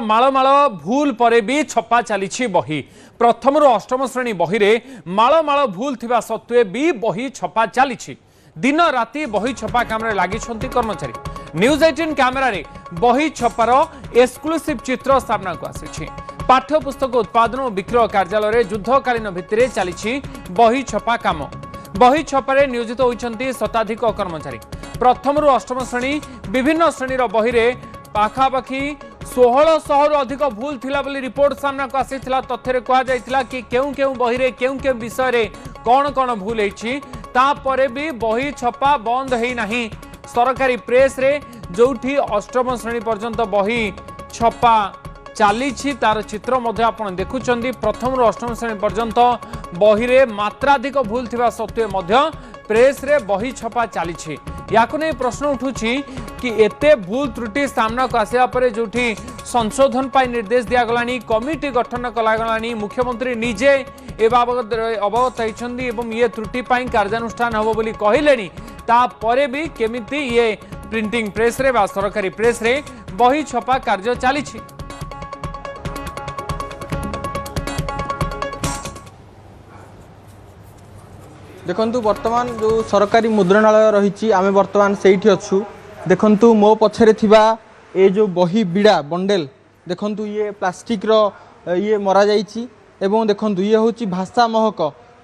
माल भूल पर भी छपा चली बही प्रथम रु अष्टम श्रेणी बही रे माल भूल थिबा सत्वे भी बही छपा चली दिन राति बही छपा काम लगी कर्मचारी न्यूज 18 कैमेरा रे बही छपार एक्सक्लूसिव चित्र सामना को आसी पाठ्यपुस्तक उत्पादन और विक्रय कार्यालय युद्धकालीन भित्तिरे चली बही छपा काम बही छपारे नियोजित होती शताधिक कर्मचारी प्रथम रु अष्टम श्रेणी विभिन्न श्रेणी बही रे पाखापाखि 1600 रु अधिक भूल थिला बोली रिपोर्ट सामना को आसीथिला तथ्य कहुला कि केउ केउ बही रे केउ केउ विषय रे कौन कौन भूल होईछि तापरे भी बही छपा बंद है नहीं सरकारी प्रेस रे जोठी अष्टम श्रेणी पर्यंत बही छपा चली तार चित्र मध्य आपण देखुचंदी प्रथम रु अष्टम श्रेणी पर्यंत बही रे मात्राधिक भूल थिबा सत्वे मध्य प्रेस रे बही छपा चली याकु नै प्रश्न उठुछि कि एते भूल त्रुटि सामना को आसिया परे जोठी संशोधन पाई निर्देश दिया गलानी कमिटी गठन कला गलानी मुख्यमंत्री निजे ए बाबत अवगत होइछन्दी एवं ये त्रुटि पाई कार्यानुष्ठान हबो बोली कहिलेनी ता परे भी केमिति ये प्रिंटिंग प्रेस रे बा सरकारी प्रेस रे बही छपा कार्य चलीछि। देखंतु वर्तमान जो सरकारी मुद्रणालय रही आम वर्तमान से अच्छु देखंतु मो पछरे थिबा ए जो बही बिड़ा बंडेल देखंतु ये प्लास्टिक रो ये मरा जाइछि एवं देखंतु ये होछि भाषा महक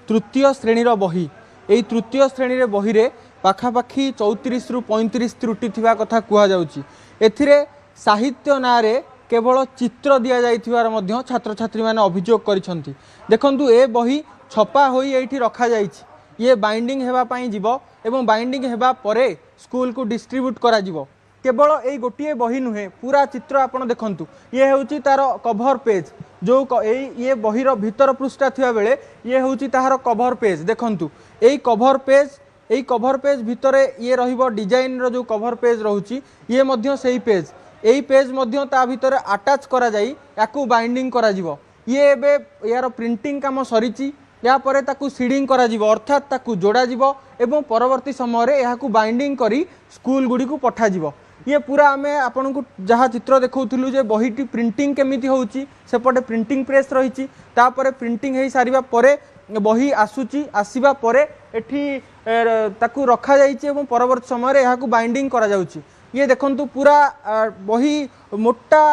तृतीय श्रेणी रो बही एई तृतीय श्रेणी रे बही रे पाखापाखि 34 रु 35 त्रुटि थिबा कथा कुहा जाउछि एथिरे साहित्य ना रे केवल चित्र दिया जाइथिबार मध्य छात्र छात्री माने अभियोग करिसंती देखंतु ए बही छपा होई एठी रखा जाइछि ये बाइंडिंग हेबा पाई जीवो एवं बाइंडिंग हेबा परे स्कूल को डिस्ट्रीब्यूट करा जीवो केवल ए गोटिए बही नुहे पूरा चित्र आपण देखंतु ये होउची तार कवर पेज जो ये बहीर भीतर पृष्ठा थिबा बेले ये होउची तार कवर पेज देखंतु एई कवर पेज भितरे ये रहिबो डिजाइन रो जो कवर पेज रहउची ये मध्य सेही पेज एई पेज मध्य ता भितरे अटैच करा जाई याकू बाइंडिंग करा जीवो ये एबे यार प्रिंटिंग काम सरीची या परे ताकू सीडिंग करा जीवो अर्थात ताकू जोड़ा जीवो एवं परवर्ती समय रे याकू बाइंडिंग करी स्कूल गुडी को पठा जीवो ये पूरा आमे आपन को जहाँ चित्र देखौथिलु जे बहीटी प्रिंटिंग केमिति होउची सेपटे प्रिंटिंग प्रेस रहिची तापरे प्रिंटिंग हेई सारिबा परे बही आसुची आसीबा परे एठी ताकू रखा जाइची एवं परवर्ती समय रे याकू बाइंडिंग करा जाउची ये देखंतु पूरा बही मोटा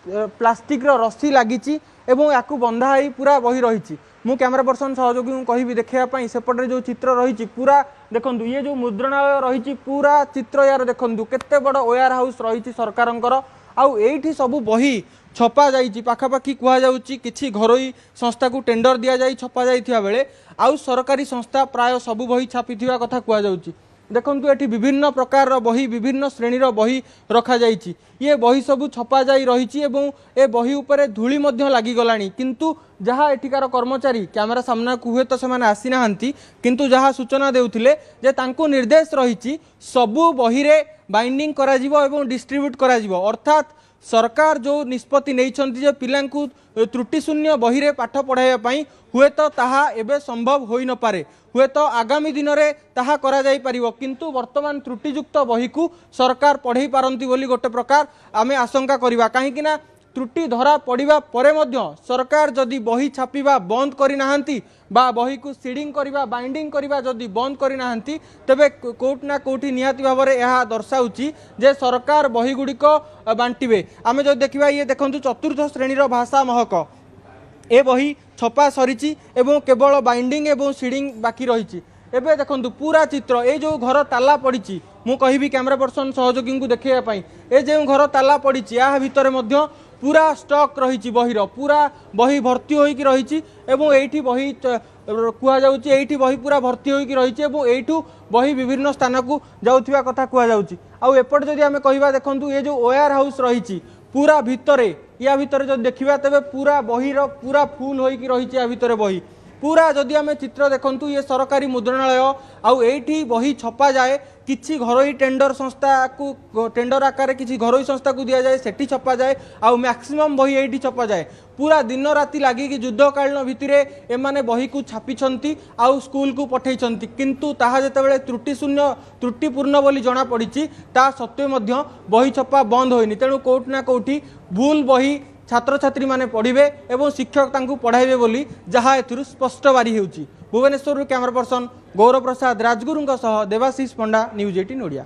प्लास्टिक रो रस्सी लागिची एवं याकू बंधा हेई पूरा बही रहिची मु कैमरा पर्सन सहयोगी कहि देखा सेपटे जो चित्र रही पूरा देखंतु ये जो मुद्रणालय रही पूरा चित्र यार देखंतु केते बड़ वेयर हाउस रही सरकारंकर आउ एठी सबु बही छपा जाइछि पाखापाखि कुहा जाउछि किछि घरोई संस्था को टेंडर दिया जाई छपा जाइथिबा बेले आउ सरकारी संस्था प्राय सबु बही छापिथिबा कथा कुहा जाउछि देखंतु एठी विभिन्न प्रकार बही विभिन्न श्रेणी बही रखा जाइछि ये बही सबु छपा जाई रही एवं ए बही उपरे धूली मध्य लागी गलानी किंतु जहाँ एठिकार कर्मचारी कैमेरा सामना को हुए तो से आसी नाहंती किंतु जहाँ सूचना देउथिले जे तांको निर्देश रही सबु बही रे बाइंडिंग करा जिवो एवं डिस्ट्रीब्यूट करा जिवो अर्थात सरकार जो निष्पत्ति नैछंती जे पिलांकु त्रुटि शून्य बही रे पाठ पढ़ाइबा पई हुए तो ताहा एबे संभव होई न पारे हुए तो आगामी दिन में ताहा करा जाई परिवो किंतु वर्तमान त्रुटियुक्त बही को सरकार पढ़ई पारंती बोली गोटे प्रकार आमे आशंका करिबा काहे कि ना त्रुटि धरा पड़िबा परे मध्य सरकार जदि बही छापिबा बंद करि नाहंती बा बही को सीडिंग करिबा बाइंडिंग करिबा जदि बंद करि नाहंती तबे कोट ना कोठी निहाती भाव में यह दर्शाउची जे सरकार बही गुड़िक बांटिबे आमे जो देखिबा ये देखंतु चतुर्थ श्रेणी रो भाषा महक ए बही छपा सरीची एवं केवल बाइंडिंग एवं सीडिंग बाकी रही एबे देखंतु पूरा चित्र ए जो घर ताला पड़ी मु कहिबी कैमरा पर्सन सहयोगी को देखिया पई ए जो घर ताला पड़ी या भितर मध्य पूरा स्टॉक रही बहीर पूरा बही भर्ती होइकी रही एवं एठी बही कुआ जाउची एठी बही पूरा भर्ती होइकी रही एवं एठू बही विभिन्न स्थान को जाउथिबा कथा कुआ जाउची आउ एपट जदि आमे कहिबा देखंतु ए जो वेयर हाउस रही पूरा भितरे या भितर जो देखिबा तबे पूरा बहीर पूरा फुल होइकी रही या भितर बही पूरा जदि आम चित्र देखु ये सरकारी मुद्रणालय आउ एठी बही छपा जाए किसी घरोई टेंडर संस्था को टेंडर आकार किसी घरोई संस्था को दिया जाए सेठी छपा जाए आउ मैक्सिमम बही एठी छपा जाए पूरा दिन राति लगी युद्धकालीन भित्तिरे एमाने बही को छापिछंती आउ स्कूल को पठेइछंती किंतु ताहा जेतेबेले त्रुटिपूर्ण बोली जणा पड़िछि ता सत्वे मध्य बही छपा बंद होइनी तेणु कोउठ ना कोउठी भूल बही छात्र छात्री माने पढ़िबे एवं शिक्षक तांकु पढ़ाइबे बोली जहा एथिरु स्पष्ट बारी हेउछि। भुवनेश्वर कैमरा पर्सन गौरव प्रसाद राजगुरुंक सह देवाशीष पंडा न्यूज 18 ओडिया।